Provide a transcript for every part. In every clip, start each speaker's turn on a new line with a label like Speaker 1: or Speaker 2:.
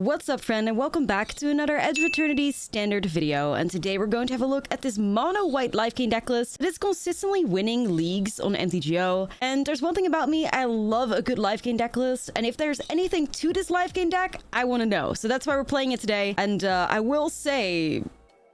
Speaker 1: What's up, friend, and welcome back to another Edge of Eternity standard video. And today we're going to have a look at this Mono White Lifegain deck list that is consistently winning leagues on MTGO. And there's one thing about me, I love a good Lifegain deck list, and if there's anything to this Lifegain deck, I want to know. So that's why we're playing it today. And I will say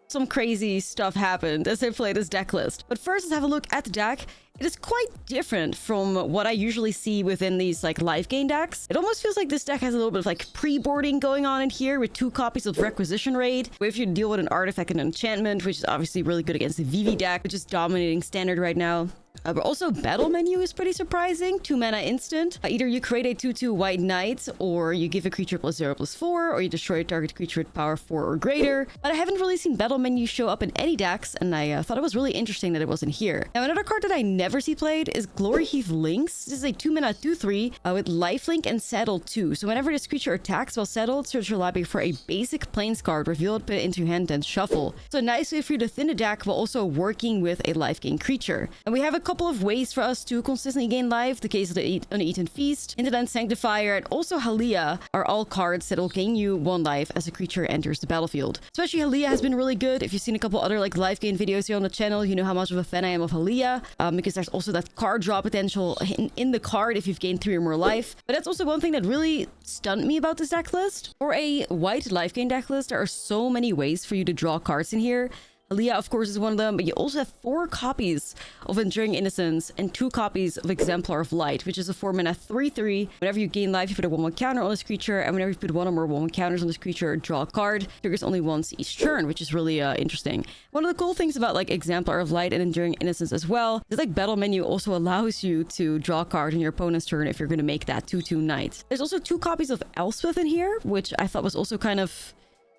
Speaker 1: some crazy stuff happened as I played this deck list. But first, let's have a look at the deck. It is quite different from what I usually see within these like Lifegain decks. It almost feels like this deck has a little bit of like pre-boarding going on in here with 2 copies of Requisition Raid. If you deal with an artifact and an enchantment, which is obviously really good against the VV deck, which is dominating standard right now. But also battle menu is pretty surprising. 2 mana instant. Either you create a 2/2 white knight, or you give a creature +0/+4, or you destroy a target creature with power 4 or greater. But I haven't really seen battle menu show up in any decks, and I thought it was really interesting that it wasn't here. Now, another card that I never see played is Glory Heath Lynx. This is a 2 mana 2/3 with lifelink and saddle 2. So whenever this creature attacks while saddled, search your library for a basic plains card, reveal it, put it into your hand, and shuffle. So a nice way for you to thin the deck while also working with a Lifegain creature. And we have a couple of ways for us to consistently gain life. The case of the Uneaten Feast, Hinterland Sanctifier, and also Halia are all cards that will gain you 1 life as a creature enters the battlefield. Especially Halia has been really good. If you've seen a couple other like Lifegain videos here on the channel, you know how much of a fan I am of Halia, because there's also that card draw potential in the card if you've gained 3 or more life. But that's also one thing that really stunned me about this deck list. For a white Lifegain deck list, there are so many ways for you to draw cards in here. Halia, of course, is one of them, but you also have 4 copies of Enduring Innocence and 2 copies of Exemplar of Light, which is a 4 mana 3/3. Whenever you gain life, you put a 1/1 counter on this creature, and whenever you put 1 or more 1/1 counters on this creature, draw a card. Triggers only once each turn, which is really interesting. One of the cool things about like Exemplar of Light and Enduring Innocence as well is like battle menu also allows you to draw a card in your opponent's turn if you're going to make that 2/2 knight. There's also 2 copies of Elspeth in here, which I thought was also kind of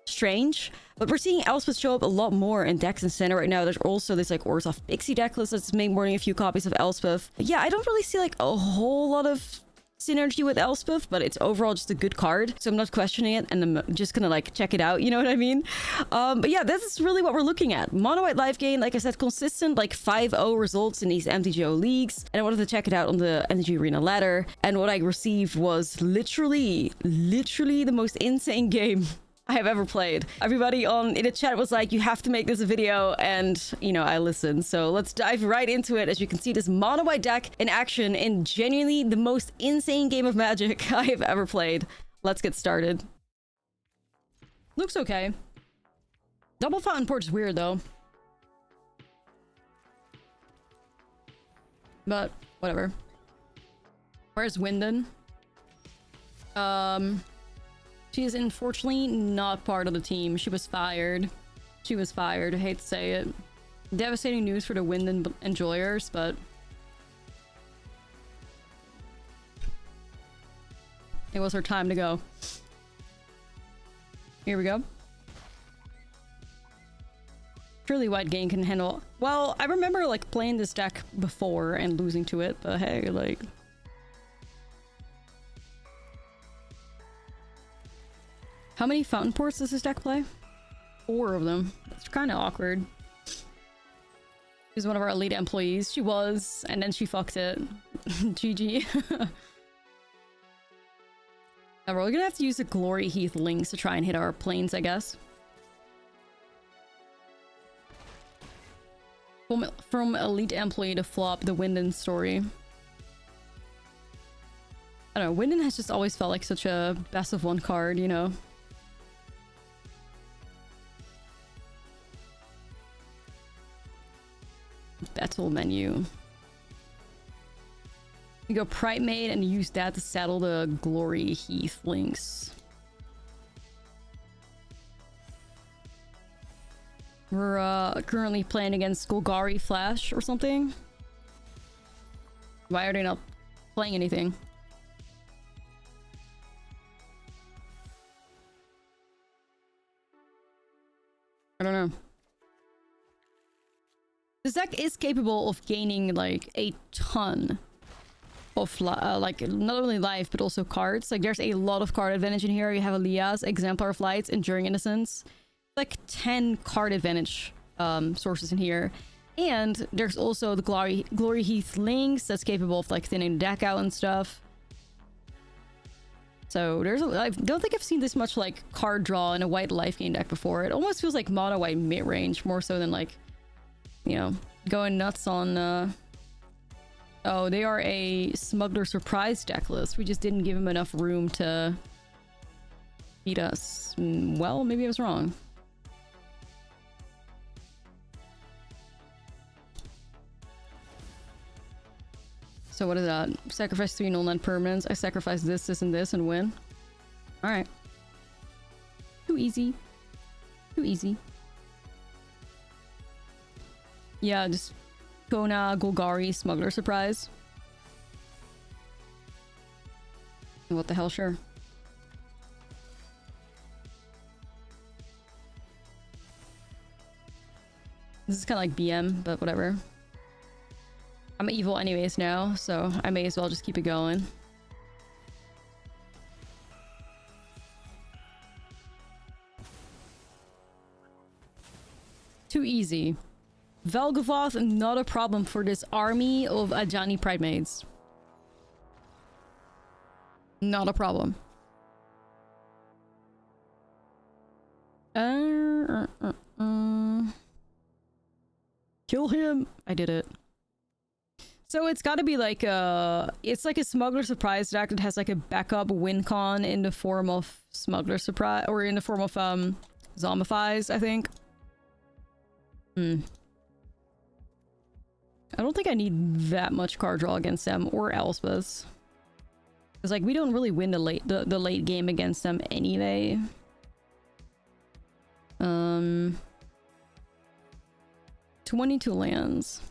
Speaker 1: strange, but we're seeing Elspeth show up a lot more in decks in center right now. There's also this like Orzhov Pixie deck list that's mainboarding a few copies of Elspeth. But yeah, I don't really see like a whole lot of synergy with Elspeth, but it's overall just a good card, so I'm not questioning it, and I'm just gonna like check it out, you know what I mean? But yeah, this is really what we're looking at. Mono White Lifegain, like I said, consistent like 5-0 results in these MTGO leagues, and I wanted to check it out on the MTG Arena ladder, and what I received was literally the most insane game I have ever played. Everybody in the chat was like, you have to make this a video, and you know, I listened. So let's dive right into it. As you can see, this Mono White deck in action in genuinely the most insane game of Magic I have ever played. Let's get started. Looks okay. Double Fountain Port is weird though, but whatever. Where's Winden? She is unfortunately not part of the team. She was fired. I hate to say it. Devastating news for the Winden enjoyers, but it was her time to go. Here we go. Surely White Gain can handle... Well, I remember like playing this deck before and losing to it, but hey, like... How many Fountain Ports does this deck play? 4 of them. That's kind of awkward. She's one of our elite employees. She was, and then she fucked it. GG. Now we're gonna have to use the Glory Heath Lynx to try and hit our planes, I guess. From elite employee to flop, the Winden story. I don't know, Winden has just always felt like such a best of 1 card, you know? Battle menu. You go Primate and use that to saddle the Glory Heath Lynx. We're currently playing against Golgari Flash or something. Why are they not playing anything? I don't know. This deck is capable of gaining like a ton of like not only life but also cards. Like there's a lot of card advantage in here. You have Alias, Exemplar of Light, Enduring Innocence. Like 10 card advantage sources in here. And there's also the Glory Heath Lynx that's capable of like thinning the deck out and stuff. So there's I don't think I've seen this much like card draw in a white life gain deck before. It almost feels like mono white mid-range more so than like, you know, going nuts on oh, they are a smuggler surprise deck list. We just didn't give him enough room to beat us. Well, maybe I was wrong. So what is that? Sacrifice 3 null permanents. I sacrifice this, this, and this and win. Alright. Too easy. Too easy. Yeah, just Kona, Golgari, Smuggler Surprise. What the hell, sure. This is kind of like BM, but whatever. I'm evil anyways now, so I may as well just keep it going. Too easy. Velgavoth, not a problem for this army of Ajani Pride Maids. Not a problem. Kill him! I did it. So it's gotta be like it's like a Smuggler Surprise deck that has like a backup win con in the form of Smuggler Surprise, or in the form of Zombifies, I think. I don't think I need that much card draw against them, or Elspeth. Because like we don't really win the late game against them anyway. 22 lands.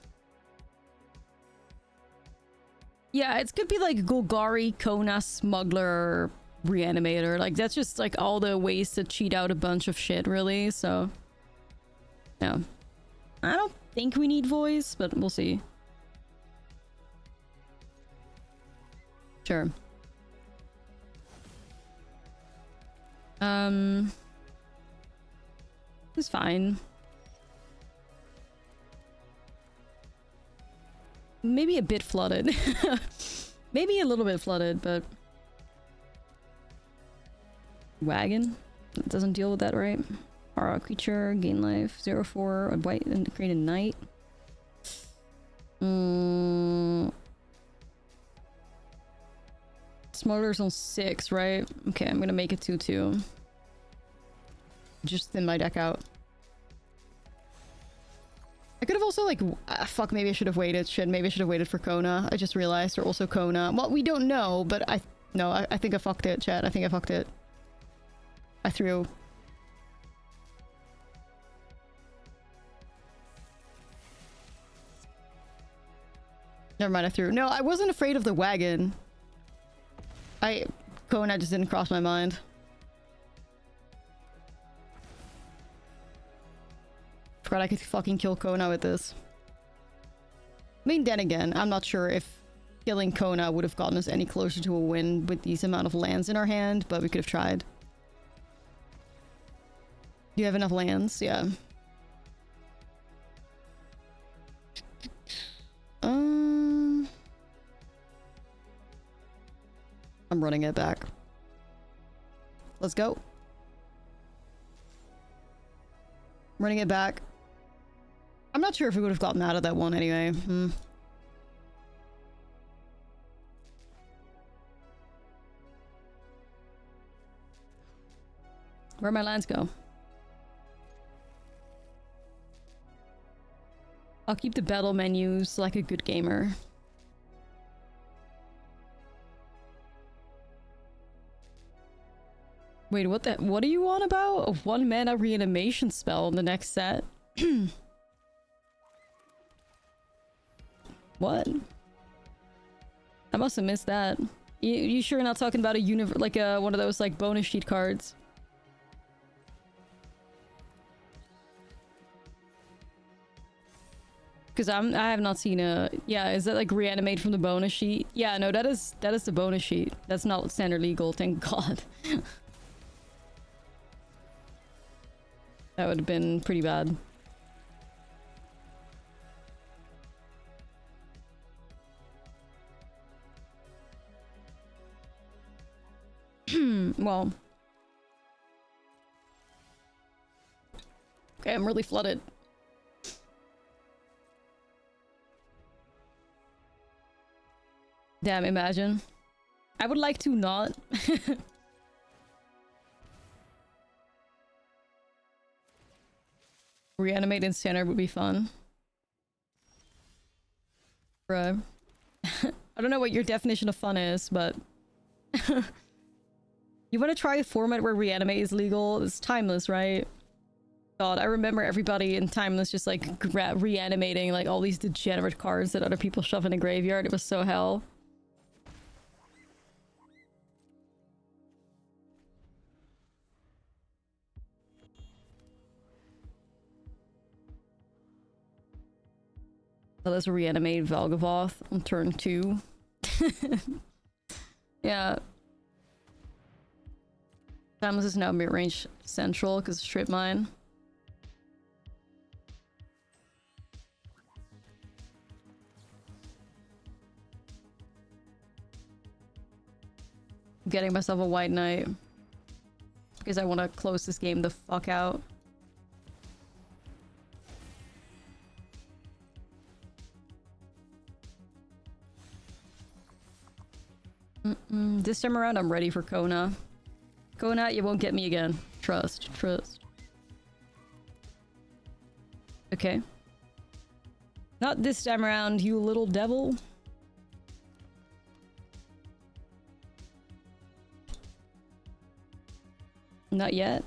Speaker 1: Yeah, it could be like Golgari, Kona, Smuggler, Reanimator. Like, that's just like all the ways to cheat out a bunch of shit, really. So, yeah. I don't think we need voice, but we'll see. Sure. It's fine. Maybe a bit flooded. Maybe a little bit flooded, but... Wagon? That doesn't deal with that, right? Aura creature, gain life, 0/4, a white, and create a knight. Smuggler's on 6, right? Okay, I'm gonna make it 2/2. Just thin my deck out. I could have also like fuck, maybe I should have waited. Maybe I should have waited for Kona. I just realized, or also Kona. Well, we don't know, but I think I fucked it, chat. I think I fucked it. I threw. Never mind, I threw. No, I wasn't afraid of the wagon. Kona just didn't cross my mind. Forgot I could fucking kill Kona with this. I mean, then again, I'm not sure if killing Kona would have gotten us any closer to a win with these amount of lands in our hand, but we could have tried. Do you have enough lands? Yeah. I'm running it back. Let's go. Running it back. I'm not sure if we would have gotten out of that one anyway. Where'd my lands go? I'll keep the battle menus like a good gamer. Wait, what are you on about? A 1-mana reanimation spell in the next set? What? I must have missed that. You sure you're not talking about a one of those like bonus sheet cards? Because I have not seen a... Yeah, is that like reanimate from the bonus sheet? Yeah, no, that is the bonus sheet. That's not standard legal, thank God. That would have been pretty bad. Well. Okay, I'm really flooded. Damn, imagine. I would like to not. Reanimate in center would be fun. Bruh. I don't know what your definition of fun is, but... You want to try a format where reanimate is legal? It's timeless, right? God, I remember everybody in timeless just like reanimating like all these degenerate cards that other people shove in a graveyard. It was so hell. So let's reanimate Valgavoth on turn 2. Yeah. Timeless is now mid-range central because strip mine. I'm getting myself a white knight because I want to close this game the fuck out. This time around, I'm ready for Kona. Kona, you won't get me again. Trust, trust. Okay. Not this time around, you little devil. Not yet.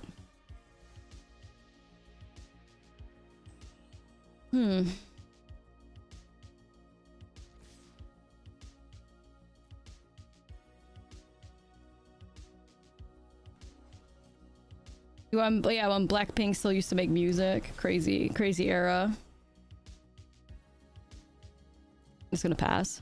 Speaker 1: Yeah, when Blackpink still used to make music. Crazy, crazy era. It's gonna pass.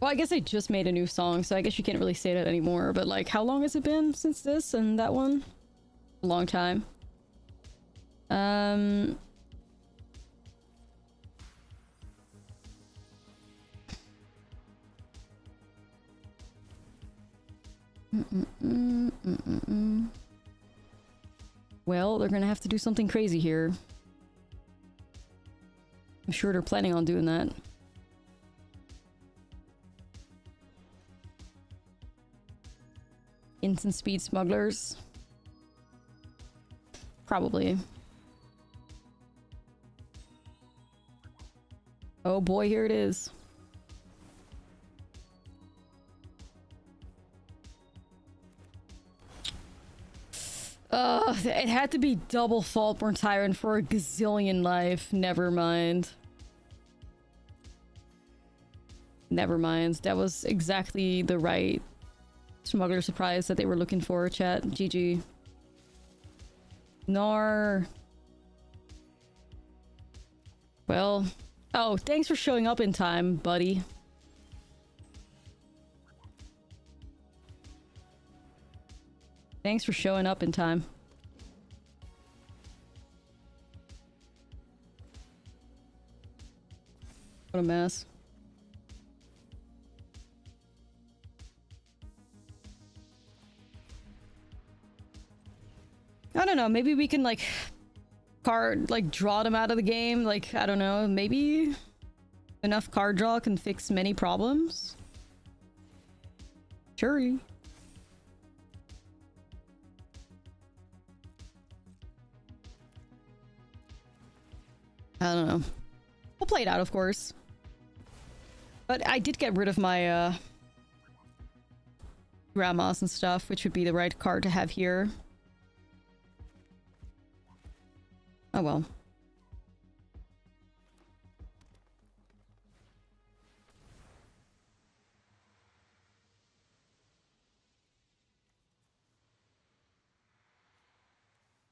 Speaker 1: Well, I guess I just made a new song, so I guess you can't really say that anymore. But like, how long has it been since this and that one? A long time. Well, they're gonna have to do something crazy here. I'm sure they're planning on doing that. Instant speed smugglers? Probably. Oh boy, here it is. It had to be double Faultborn Tyrant for a gazillion life. Never mind. Never mind. That was exactly the right smuggler surprise that they were looking for, chat. GG. Nar. Well. Oh, thanks for showing up in time, buddy. Thanks for showing up in time. What a mess. I don't know, maybe we can like draw them out of the game. Like, I don't know, maybe enough card draw can fix many problems? Sure. I don't know. We'll play it out, of course. But I did get rid of my grandmas and stuff, which would be the right card to have here. Oh well.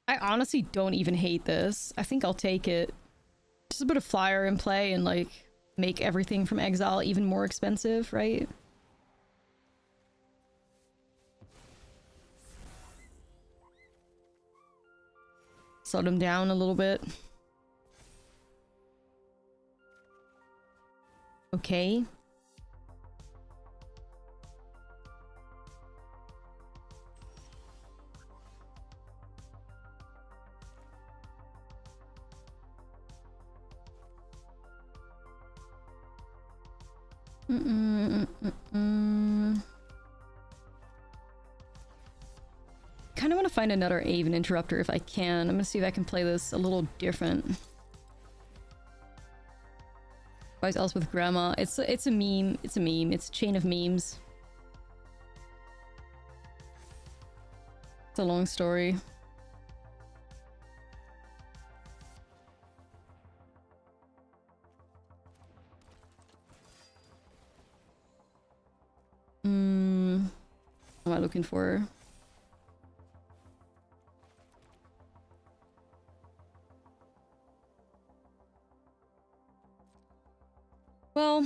Speaker 1: I honestly don't even hate this. I think I'll take it. Just a bit of flyer in play and like make everything from exile even more expensive, right? Slow them down a little bit. Okay. Kind of want to find another Aven interrupter if I can. I'm gonna see if I can play this a little different. Why else with grandma? It's a meme. It's a meme. It's a chain of memes. It's a long story. What am I looking for? Well,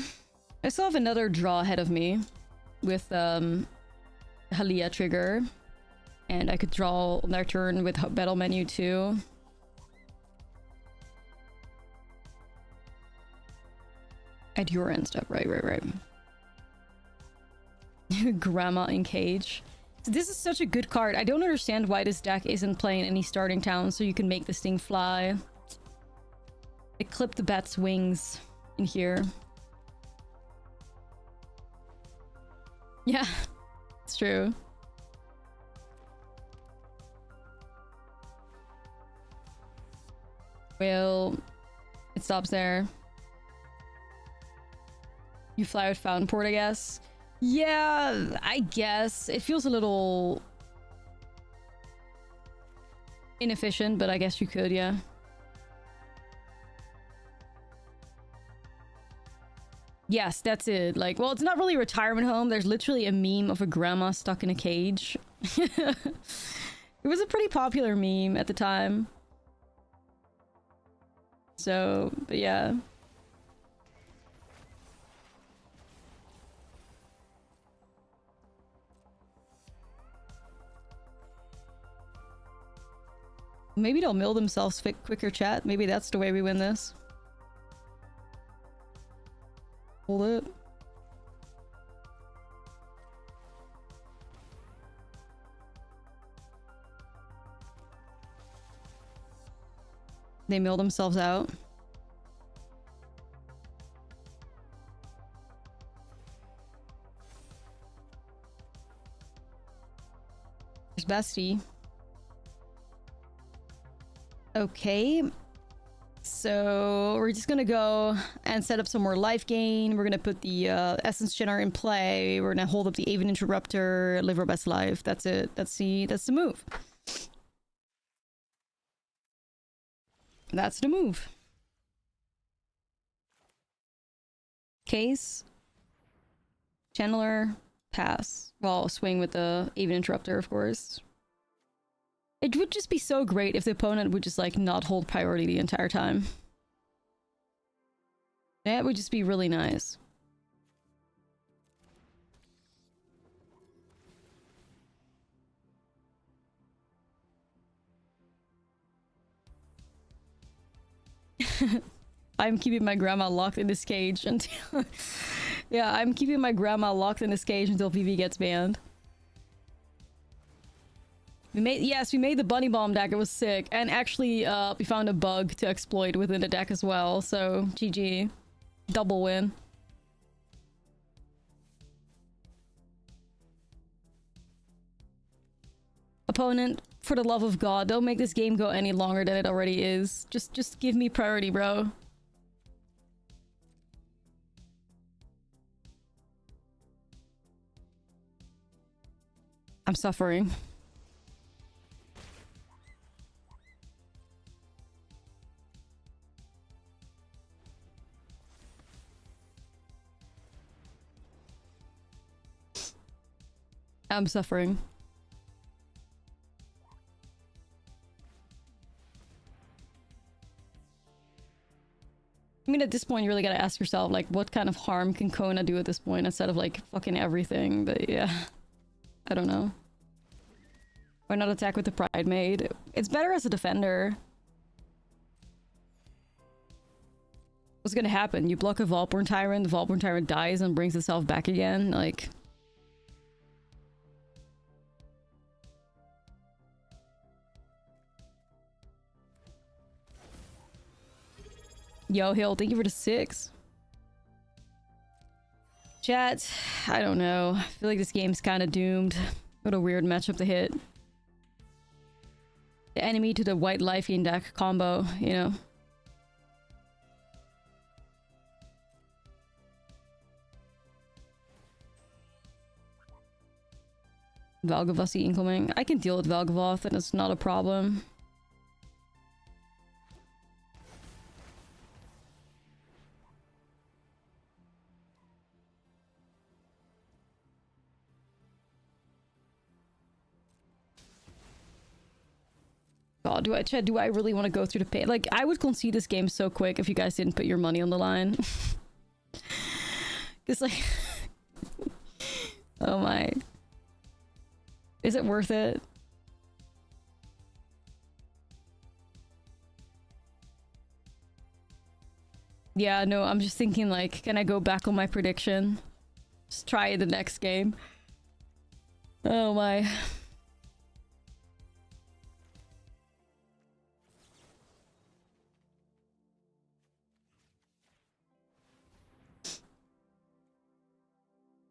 Speaker 1: I still have another draw ahead of me with Halia trigger, and I could draw on their turn with battle menu too. At your end stuff, right. Grandma in cage. So this is such a good card. I don't understand why this deck isn't playing any starting towns so you can make this thing fly. It clipped the bat's wings in here. Yeah, it's true. Well, it stops there. You fly with Fountain Port, I guess. Yeah, I guess. It feels a little inefficient, but I guess you could, yeah. Yes, that's it. Like, well, it's not really a retirement home. There's literally a meme of a grandma stuck in a cage. It was a pretty popular meme at the time. So, but yeah. Maybe they'll mill themselves quicker, chat. Maybe that's the way we win this. Hold it. They mill themselves out. There's Bestie. Okay. So we're just gonna go and set up some more life gain. We're gonna put the essence generator in play. We're gonna hold up the Aven interrupter, live our best life. That's it. That's the move. That's the move. Case. Channeler. Pass. Well, swing with the Aven interrupter, of course. It would just be so great if the opponent would just, like, not hold priority the entire time. That would just be really nice. I'm keeping my grandma locked in this cage until... Yeah, I'm keeping my grandma locked in this cage until VV gets banned. We made the bunny bomb deck. It was sick, and actually, we found a bug to exploit within the deck as well. So GG, double win. Opponent, for the love of God, don't make this game go any longer than it already is. Just give me priority, bro. I'm suffering. I'm suffering. I mean, at this point, you really gotta ask yourself, like, what kind of harm can Kona do at this point instead of, like, fucking everything? But yeah, I don't know. Why not attack with the Pride Maid? It's better as a defender. What's gonna happen? You block a Volborn Tyrant, the Volborn Tyrant dies and brings itself back again? Like... Yo, Hill, thank you for the 6. Chat, I don't know. I feel like this game's kind of doomed. What a weird matchup to hit. The enemy to the White Lifegain deck combo, you know? Valgavoth incoming. I can deal with Valgavoth and it's not a problem. God, do I really want to go through the pain? Like, I would concede this game so quick if you guys didn't put your money on the line. It's like... Oh my... Is it worth it? Yeah, no, I'm just thinking like, can I go back on my prediction? Just try the next game. Oh my...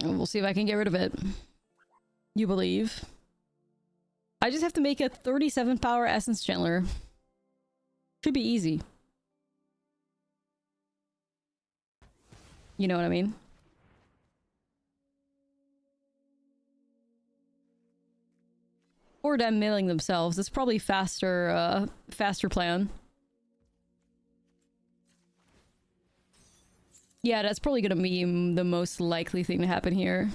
Speaker 1: We'll see if I can get rid of it. You believe? I just have to make a 37 power Essence Channeler. Should be easy. You know what I mean? Or them milling themselves. It's probably faster, faster plan. Yeah, that's probably gonna be the most likely thing to happen here.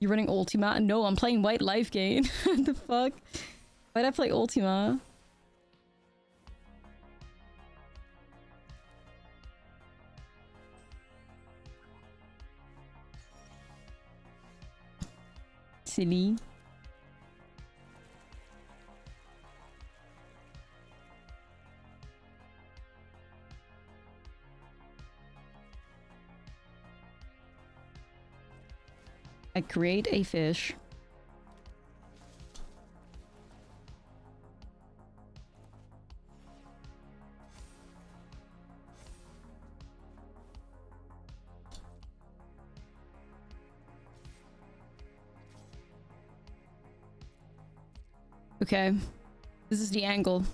Speaker 1: You're running Ultima? No, I'm playing White Lifegain. What the fuck? Why'd I play Ultima? Silly. I create a fish. Okay. This is the angle.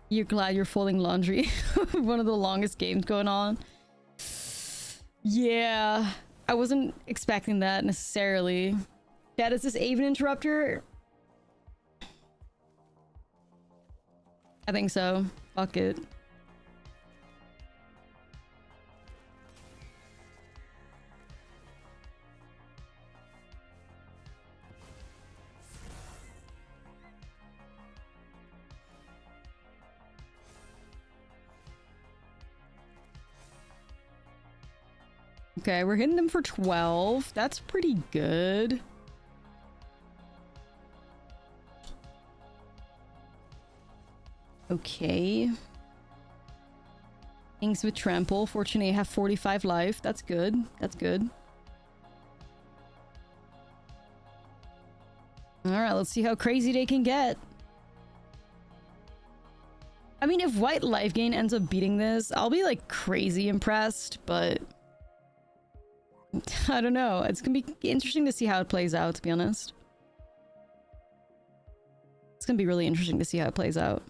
Speaker 1: You're glad you're folding laundry. One of the longest games going on. Yeah. I wasn't expecting that necessarily. Dad, is this Aven Interrupter? I think so. Fuck it. Okay, we're hitting them for 12. That's pretty good. Okay. Things with trample. Fortunately, I have 45 life. That's good. That's good. Alright, let's see how crazy they can get. I mean, if White Lifegain ends up beating this, I'll be like crazy impressed, but... I don't know. It's gonna be interesting to see how it plays out, to be honest. It's gonna be really interesting to see how it plays out.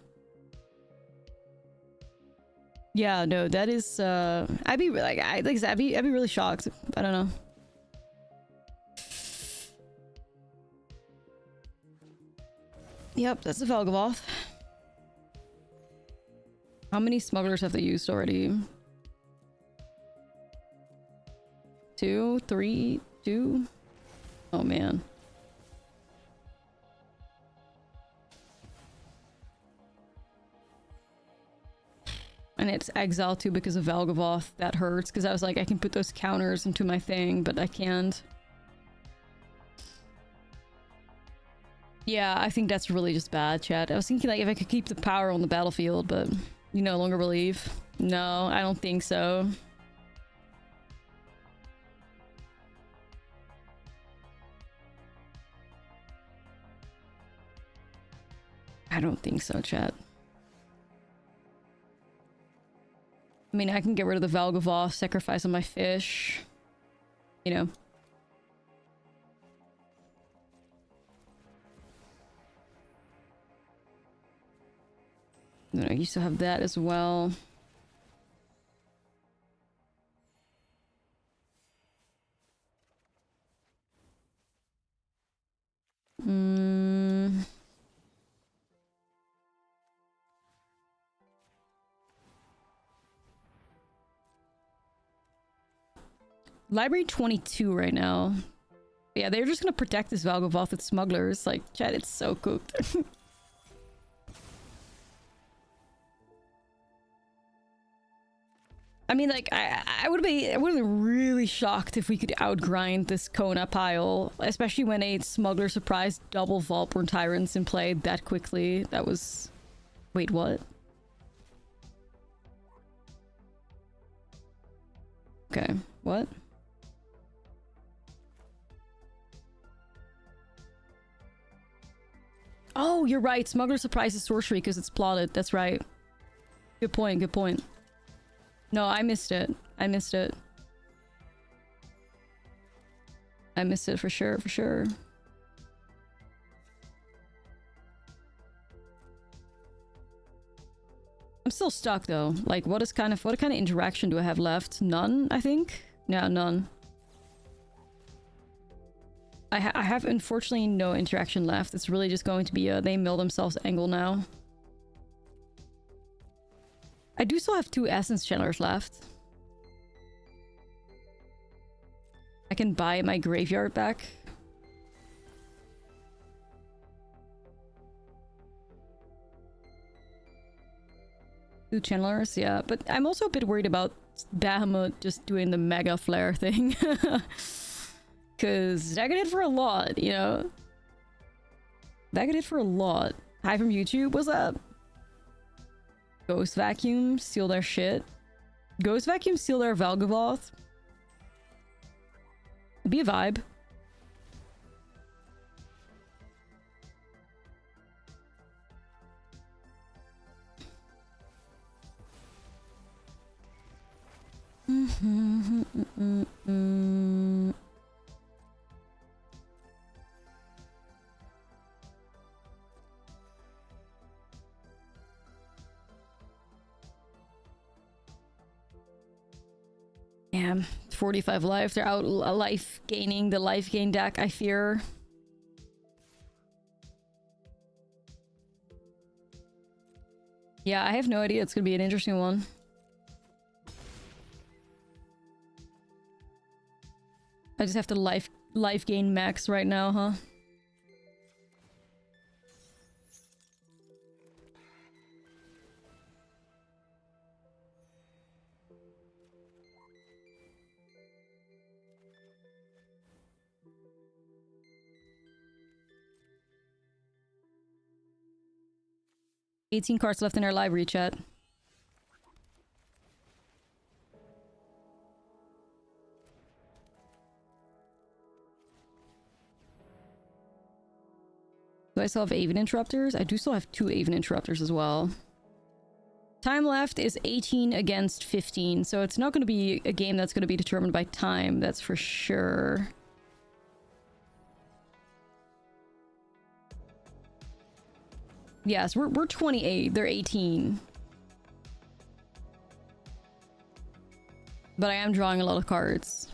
Speaker 1: Yeah, no, that is, I'd be like I said, I'd be really shocked. I don't know. Yep, that's the Valgavoth. How many smugglers have they used already? 2, 3, 2. Oh man. And it's exile too because of Valgavoth. That hurts because I was like, I can put those counters into my thing, but I can't. Yeah, I think that's really just bad, chat. I was thinking like if I could keep the power on the battlefield, but you no longer believe. No, I don't think so. I don't think so, chat. I mean, I can get rid of the Valgavoth, sacrifice on my fish. you know. I used to have that as well. Library 22 right now. Yeah, they're just gonna protect this Valgavoth with smugglers. Like, chat, it's so cooked. I mean, like, I would be really shocked if we could outgrind this Kona pile, especially when a smuggler surprise double Volborn Tyrants in play that quickly. That was... Wait, what? Okay, what? Oh, you're right. Smuggler surprise is sorcery because it's plotted. That's right. Good point, good point. No, I missed it. I missed it. I missed it for sure, for sure. I'm still stuck though. Like, what kind of interaction do I have left? None, I think? Yeah, none. I have unfortunately no interaction left. It's really just going to be a they mill themselves angle now. I do still have 2 essence channelers left. I can buy my graveyard back. Two channelers, yeah. But I'm also a bit worried about Bahamut just doing the mega flare thing. Because that could hit for a lot, you know? That could hit for a lot. Hi from YouTube, what's up? Ghost Vacuum, steal their shit. Ghost Vacuum, steal their Valgavoth. Be a vibe. Yeah, 45 life. They're out life gaining the life gain deck, I fear. Yeah, I have no idea. It's gonna be an interesting one. I just have to life gain max right now, huh? $18 cards left in our library, chat. Do I still have Aven Interrupters? I do still have 2 Aven Interrupters as well. Time left is 18 against 15, so it's not going to be a game that's going to be determined by time, that's for sure. Yes, we're 28, they're 18. But I am drawing a lot of cards.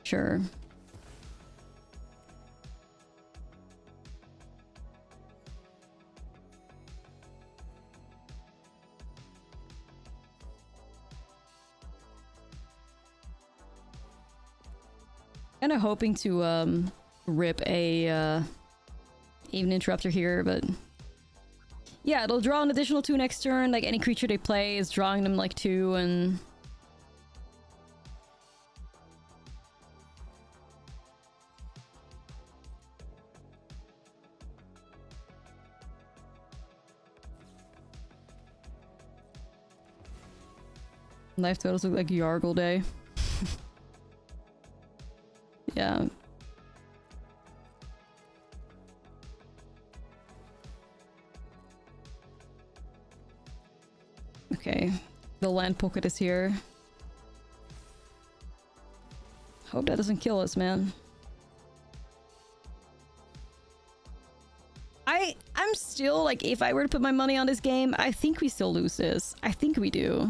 Speaker 1: Sure. Kind of hoping to rip a Even Interrupter here, but yeah, it'll draw an additional 2 next turn. Like any creature they play is drawing them like 2, and life totals look like Yargle Day. Yeah. Okay, the land pocket is here. Hope that doesn't kill us, man. I'm still, like, if I were to put my money on this game, I think we still lose this. I think we do.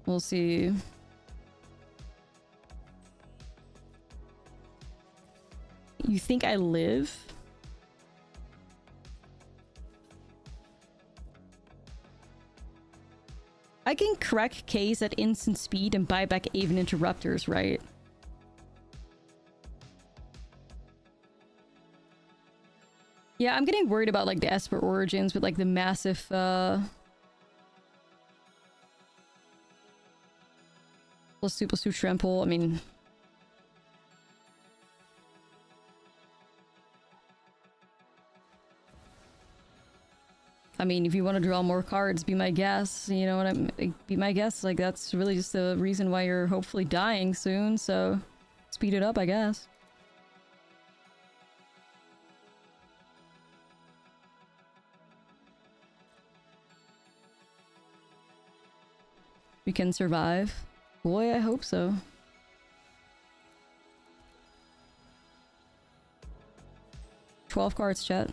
Speaker 1: We'll see. You think I live? I can crack K's at instant speed and buy back even interrupters, right? Yeah, I'm getting worried about like the Esper Origins with like the massive plus 2 trample. I mean, if you want to draw more cards, be my guess. You know what be my guess. Like, that's really just the reason why you're hopefully dying soon, so speed it up, I guess. We can survive. Boy, I hope so. "12 cards, chat.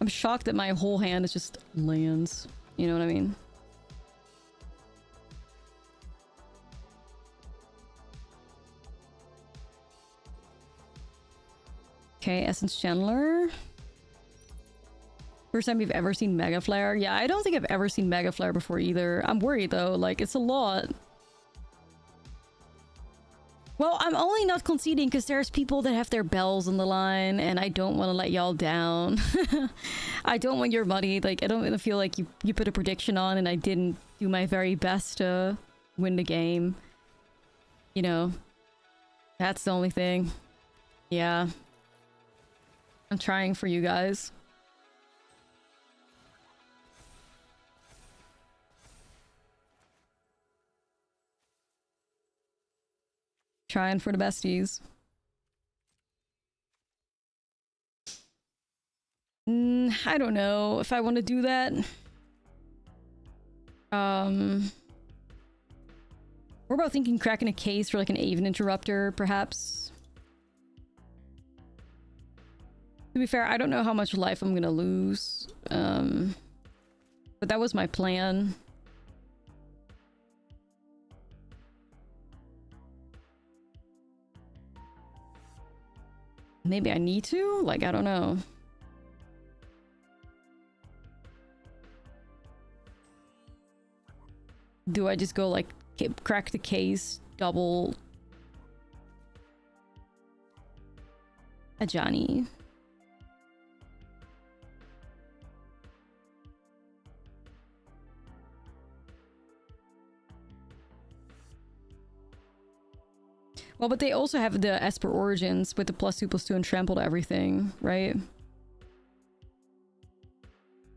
Speaker 1: I'm shocked that my whole hand is just lands. You know what I mean? Okay, Essence Channeler. First time you've ever seen Mega Flare? Yeah, I don't think I've ever seen Mega Flare before either. I'm worried though, like, it's a lot. Well, I'm only not conceding because there's people that have their bells on the line, and I don't want to let y'all down. I don't want your money. Like, I don't want to feel like you put a prediction on and I didn't do my very best to win the game. You know, that's the only thing. Yeah. I'm trying for you guys. Trying for the besties. I don't know if I want to do that. We're about thinking cracking a case for like an Aven Interrupter, perhaps. To be fair, I don't know how much life I'm gonna lose. But that was my plan. Maybe I need to? Like, I don't know. Do I just go, like, crack the case, double... a Johnny? Well, but they also have the Esper Origins with the +2/+2 and trample to everything, right?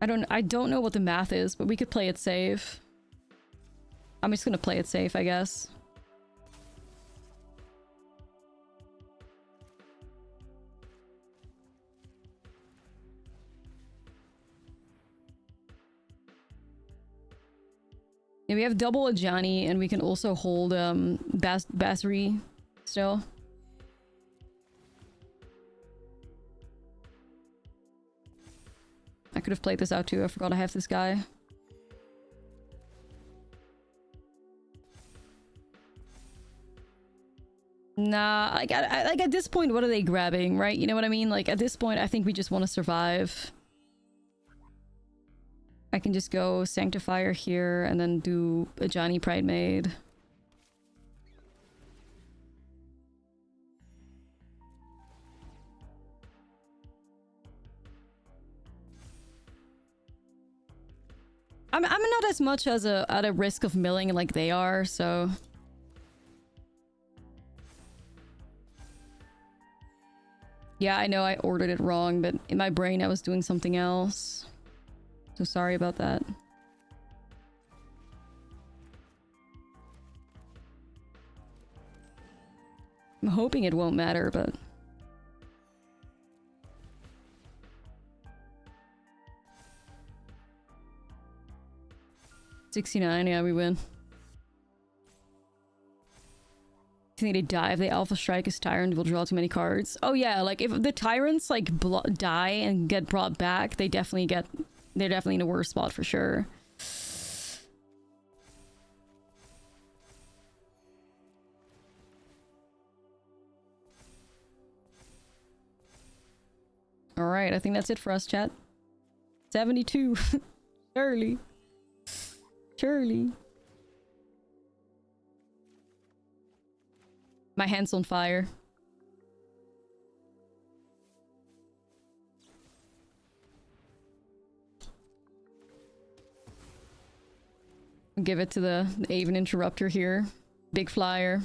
Speaker 1: I don't know what the math is, but we could play it safe. I'm just gonna play it safe, I guess. Yeah, we have double Ajani, and we can also hold Basri still. I could have played this out too. I forgot I have this guy. Nah, like at this point, what are they grabbing, right? You know what I mean? Like, at this point, I think we just want to survive. I can just go Sanctifier here and then do a Johnny Pride Maid. I'm not as much as at a risk of milling like they are, so... Yeah, I know I ordered it wrong, but in my brain I was doing something else. So sorry about that. I'm hoping it won't matter, but... $69, yeah, we win. I think they die if they alpha strike his tyrant, will draw too many cards. Oh yeah, like if the tyrants like die and get brought back, they're definitely in a worse spot for sure. All right, I think that's it for us, chat. 72. Surely. Surely. My hand's on fire. Give it to the Aven Interrupter here. Big flyer.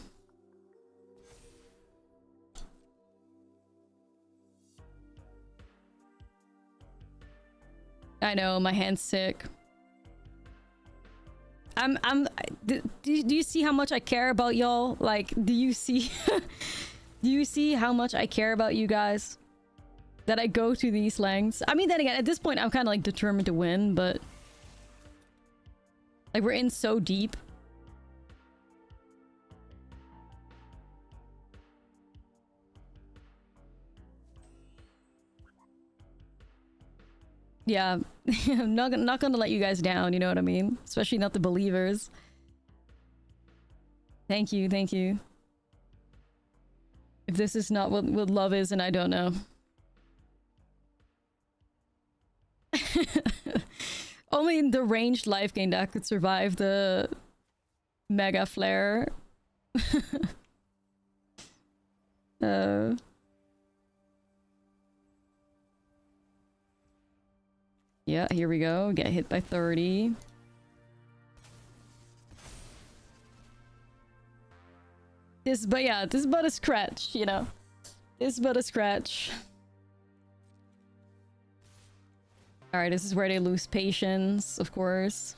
Speaker 1: I know, my hand's sick. Do you see how much I care about y'all? Like, do you see do you see how much I care about you guys? That I go to these lengths? I mean, then again, at this point I'm kind of like determined to win, but like we're in so deep. Yeah, I'm not gonna let you guys down, you know what I mean? Especially not the believers. Thank you, thank you. If this is not what love is, and I don't know. Only the ranged life gain deck could survive the mega flare. Yeah, here we go. Get hit by 30. But yeah, this is but a scratch, you know. This is but a scratch. Alright, this is where they lose patience, of course.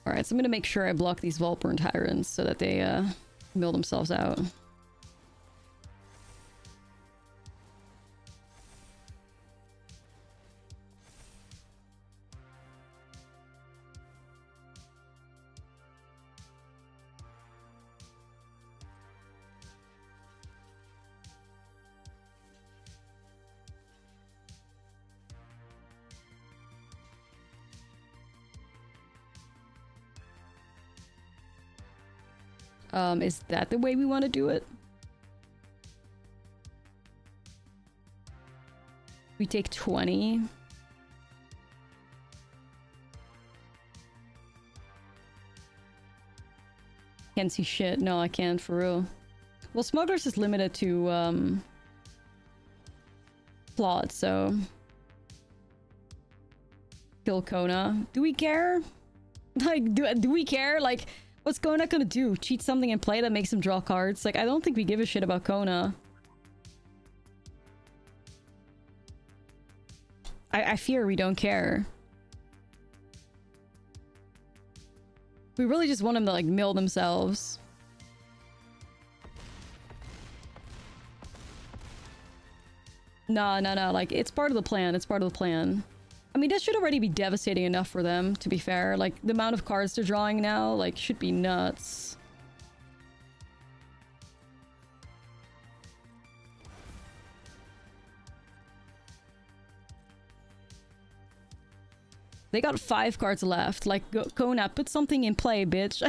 Speaker 1: Alright, so I'm gonna make sure I block these Volpurn Tyrants so that they mill themselves out. Is that the way we want to do it? We take 20. Can't see shit. No, I can't, for real. Well, Smugglers is limited to, plot, so... Kill Kona. Do we care? Like, do we care? Like... What's Kona gonna do? Cheat something in play that makes him draw cards? Like, I don't think we give a shit about Kona. I fear we don't care. We really just want them to, like, mill themselves. No, like, it's part of the plan. It's part of the plan. I mean, this should already be devastating enough for them, to be fair. Like, the amount of cards they're drawing now, like, should be nuts. They got 5 cards left. Like, Kona, put something in play, bitch.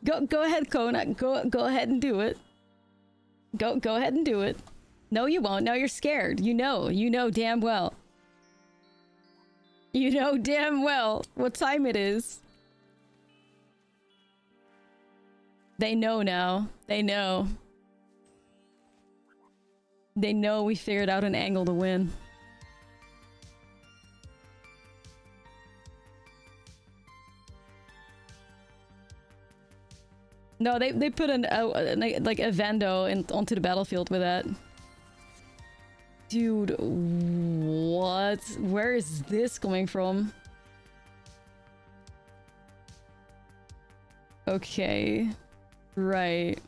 Speaker 1: Go ahead, Kona. Go ahead and do it. Go ahead and do it. No, you won't. No, you're scared. You know damn well. You know damn well what time it is. They know now. They know. They know we figured out an angle to win. No, they put like a Vando onto the battlefield with that. Dude, what? Where is this coming from? Okay. Right.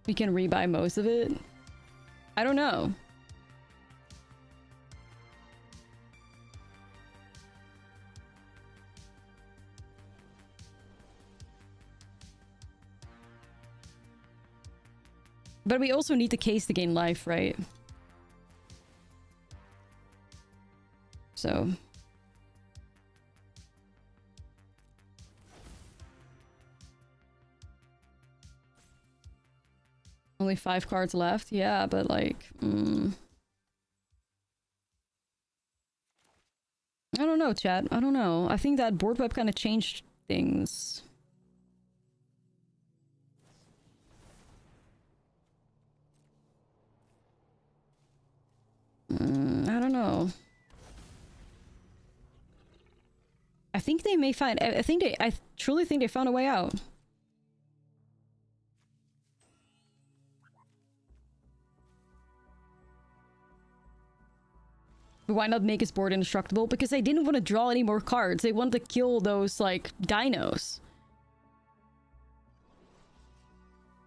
Speaker 1: We can rebuy most of it? I don't know. But we also need the case to gain life, right? So... Only 5 cards left? Yeah, but like... I don't know, chat. I don't know. I think that board wipe kind of changed things. I don't know. I think they may find... I truly think they found a way out. But why not make his board indestructible? Because they didn't want to draw any more cards. They wanted to kill those, like, dinos.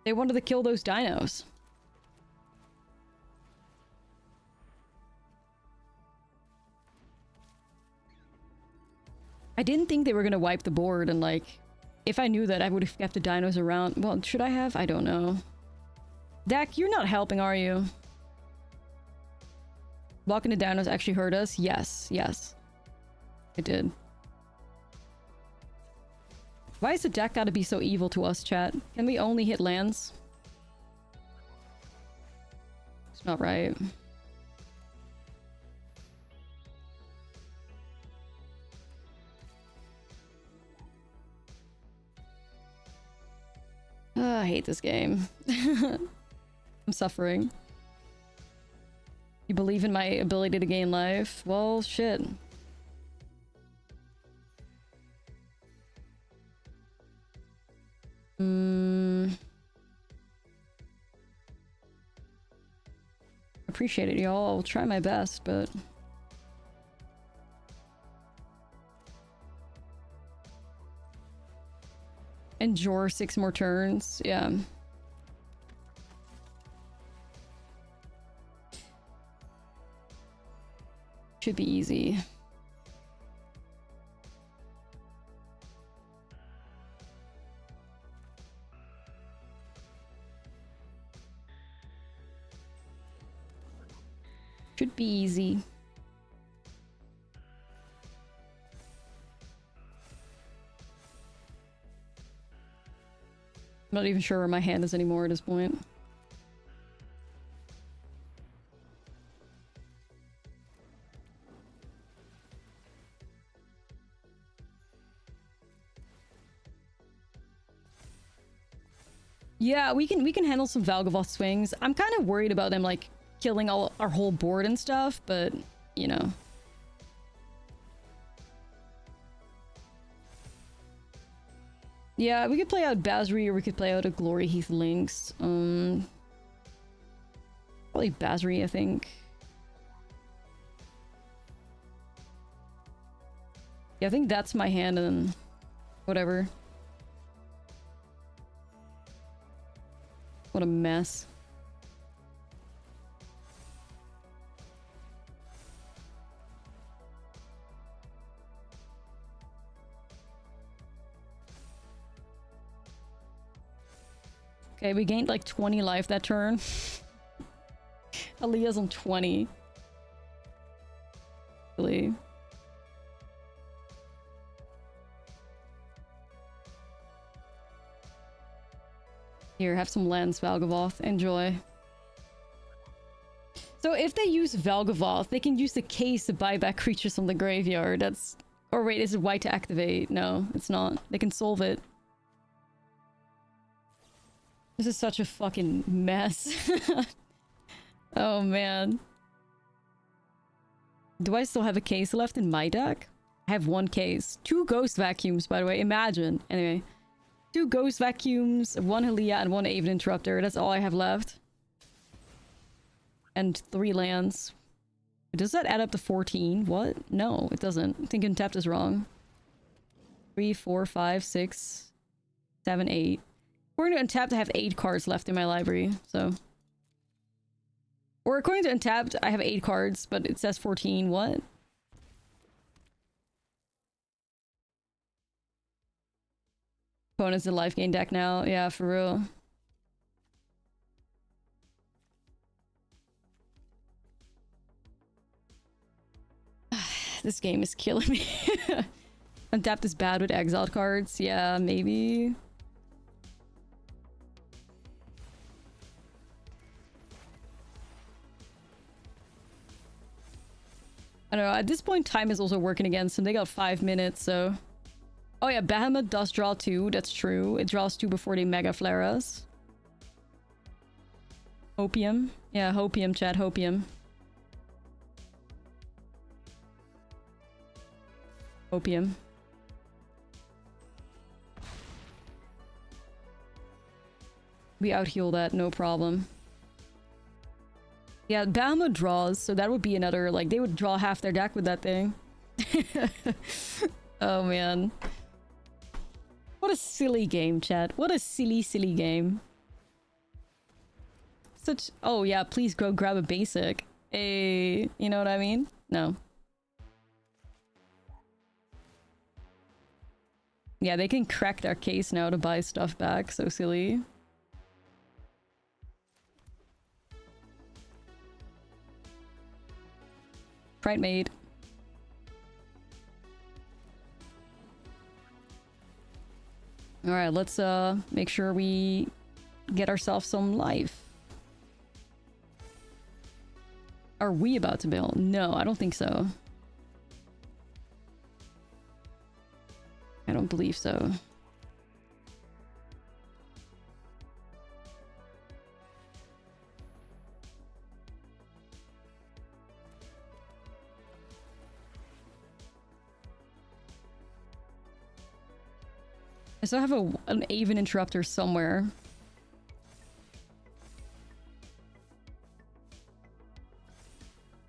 Speaker 1: They wanted to kill those dinos. I didn't think they were gonna wipe the board, and like, if I knew that, I would have kept the dinos around. Well, should I have? I don't know. Dak, you're not helping, are you? Blocking the dinos actually hurt us? Yes, yes. It did. Why is the deck gotta be so evil to us, chat? Can we only hit lands? It's not right. I hate this game. I'm suffering. You believe in my ability to gain life? Well, shit. Appreciate it, y'all. I'll try my best, but... Endure 6 more turns, yeah. Should be easy. Should be easy. I'm not even sure where my hand is anymore at this point. Yeah, we can handle some Valgavoth swings. I'm kind of worried about them like killing our whole board and stuff, but you know. Yeah, we could play out Basri or we could play out a Glory Heath Lynx. Probably Basri, I think. Yeah, I think that's my hand and then whatever. What a mess. Okay, we gained like 20 life that turn. Aaliyah's on 20. Really? Here, have some lands, Valgavoth. Enjoy. So if they use Valgavoth, they can use the case to buy back creatures from the graveyard. That's... Or wait, is it white to activate? No, it's not. They can solve it. This is such a fucking mess. Oh man. Do I still have a case left in my deck? I have one case. 2 ghost vacuums, by the way. Imagine. Anyway. 2 ghost vacuums, 1 Helia, and 1 Aven Interrupter. That's all I have left. And 3 lands. Does that add up to 14? What? No, it doesn't. I think Untapped is wrong. 3, 4, 5, 6, 7, 8. According to Untapped, I have 8 cards left in my library, so... Or according to Untapped, I have 8 cards, but it says 14. What? Opponent's in Lifegain deck now. Yeah, for real. This game is killing me. Untapped is bad with exiled cards. Yeah, maybe. I don't know. At this point, time is also working against them. They got 5 minutes, so... Oh yeah, Behemoth does draw 2. That's true. It draws 2 before they Mega Flare us. Hopium. Yeah, Hopium, chat. Hopium. Hopium. We out-heal that, no problem. Yeah, Behemoth draws, so that would be another, like, they would draw half their deck with that thing. Oh, man. What a silly game, chat. What a silly, silly game. Such... Oh, yeah, please go grab a basic. You know what I mean? No. Yeah, they can crack their case now to buy stuff back. So silly. Pride made. Alright, let's make sure we get ourselves some life. Are we about to bail? No, I don't think so. I don't believe so. I still have an Aven Interrupter somewhere.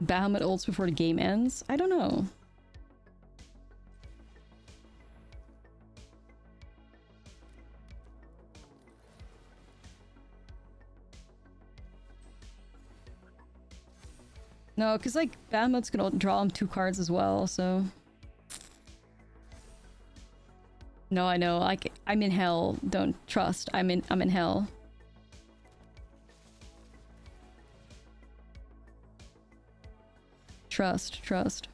Speaker 1: Bahamut ults before the game ends? I don't know. No, because like Bahamut's gonna draw him 2 cards as well, so... No, I know. Like, I'm in hell. Don't trust. I'm in hell. Trust.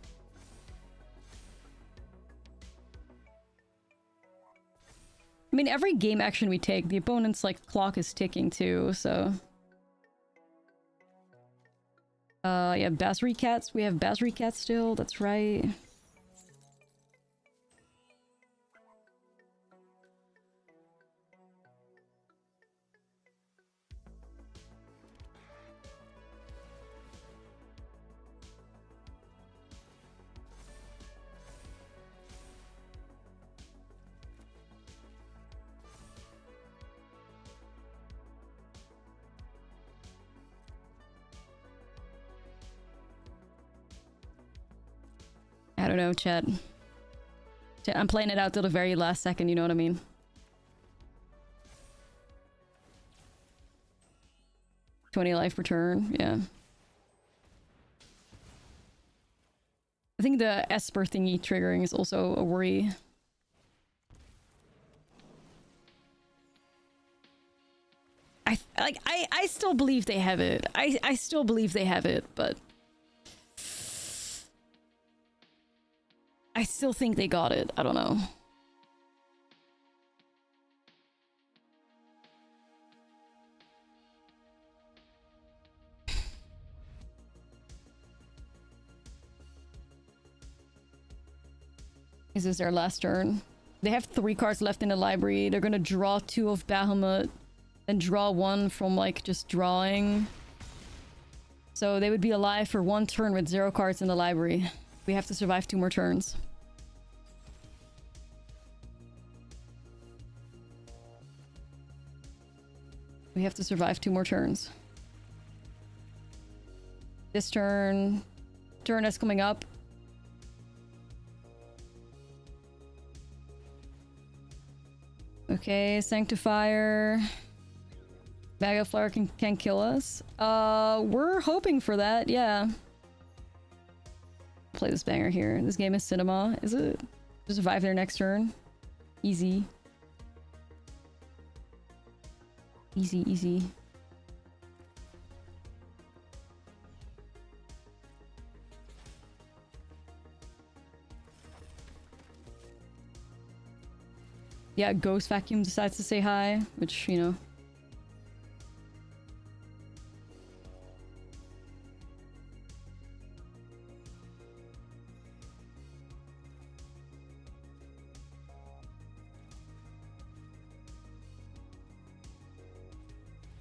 Speaker 1: I mean, every game action we take, the opponent's like clock is ticking too, so... Yeah, Basri Cats. We have Basri Cats still. That's right. I don't know, chat. I'm playing it out till the very last second, you know what I mean? $20 life return, yeah. I think the Esper thingy triggering is also a worry. I still believe they have it. I still believe they have it, but... I still think they got it. I don't know. Is this their last turn? They have 3 cards left in the library. They're gonna draw 2 of Bahamut. Then draw one from like just drawing. So they would be alive for one turn with 0 cards in the library. We have to survive 2 more turns. We have to survive 2 more turns. This turn that's coming up. Okay, Sanctifier. Bag of Flare can kill us. We're hoping for that, yeah. Play this banger here. This game is cinema. Is it? To survive their next turn. Easy. Easy, easy. Yeah, Ghost Vacuum decides to say hi, which, you know.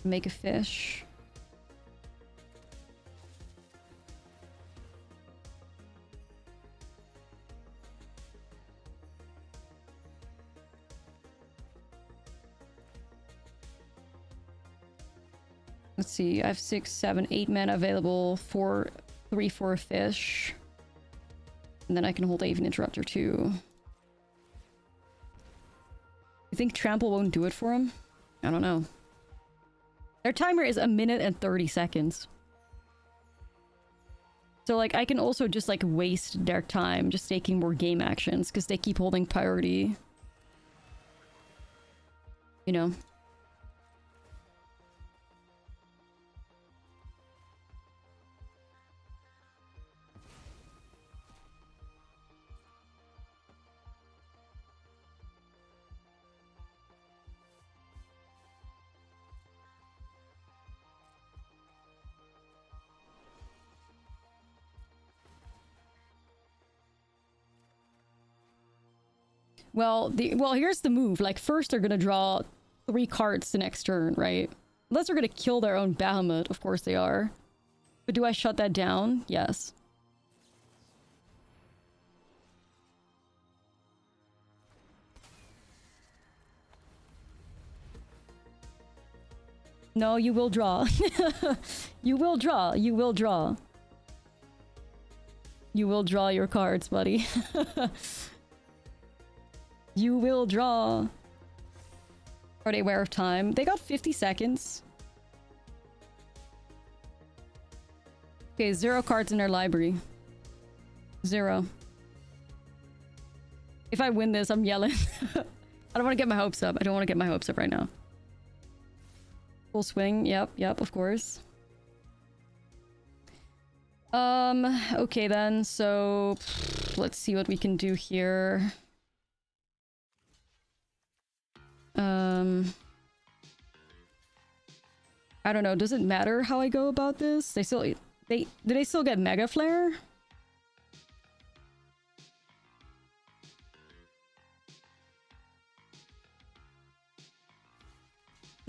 Speaker 1: Make a fish. Let's see, I have 6, 7, 8 mana available for 3 for a fish. And then I can hold Avian Interrupter too. You think Trample won't do it for him? I don't know. Their timer is 1 minute and 30 seconds. So like I can also just like waste their time just taking more game actions because they keep holding priority. You know. Well, here's the move. Like, first they're gonna draw 3 cards the next turn, right? Unless they're gonna kill their own Bahamut. Of course they are. But do I shut that down? Yes. No, you will draw. You will draw. You will draw. You will draw your cards, buddy. You will draw. Are they aware of time? They got 50 seconds. Okay, 0 cards in their library. 0. If I win this, I'm yelling. I don't want to get my hopes up. I don't want to get my hopes up right now. Full swing. Yep, of course. Okay then, so let's see what we can do here. I don't know, does it matter how I go about this? Do they still get Mega Flare?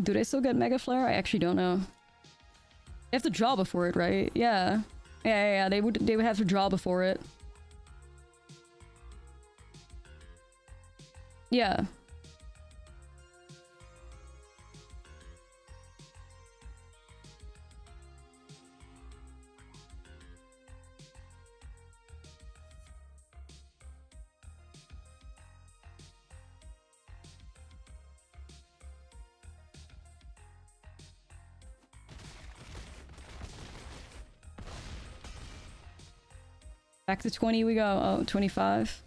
Speaker 1: Do they still get Mega Flare? I actually don't know. They have to draw before it, right? Yeah. Yeah, they would have to draw before it. Yeah. Back to 20 we go. Oh, 25.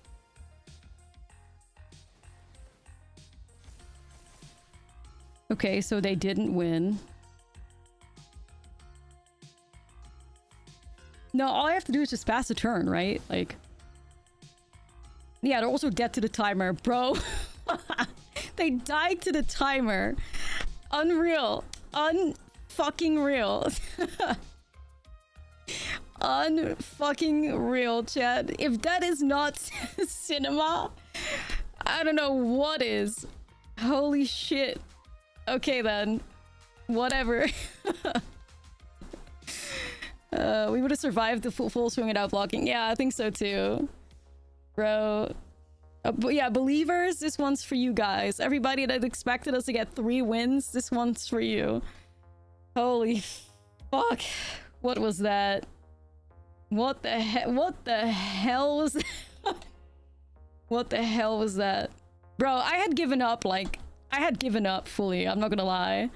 Speaker 1: Okay, so they didn't win. No, all I have to do is just pass the turn, right? Like... Yeah, they're also dead to the timer, bro. They died to the timer. Unreal. Unfucking real. Unfucking real, chat. If that is not cinema, I don't know what is. Holy shit. Okay then. Whatever. We would have survived the full swing without blocking. Yeah, I think so too. Bro. But yeah, believers, this one's for you guys. Everybody that expected us to get 3 wins, this one's for you. Holy fuck. What was that? What the hell? What the hell was that? What the hell was that? Bro, I had given up, like, I had given up fully. I'm not gonna lie.